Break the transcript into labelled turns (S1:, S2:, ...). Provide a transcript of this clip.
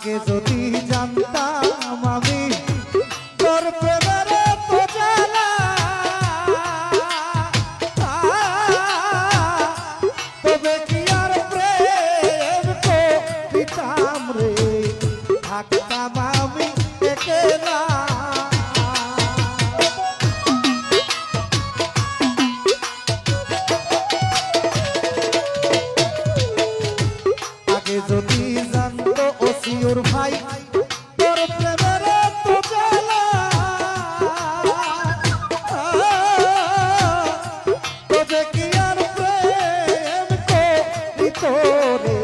S1: আগে যদি জানতাম আমি তোর প্রেমের তো জ্বালা, তবে কি আর প্রেম করিতাম রে, থাকতাম আমি একলা। আগে যদি জানতো ওসিওর ভাই তোর প্রেমের তো জ্বালা, তবে কি আর প্রেম করিত রে,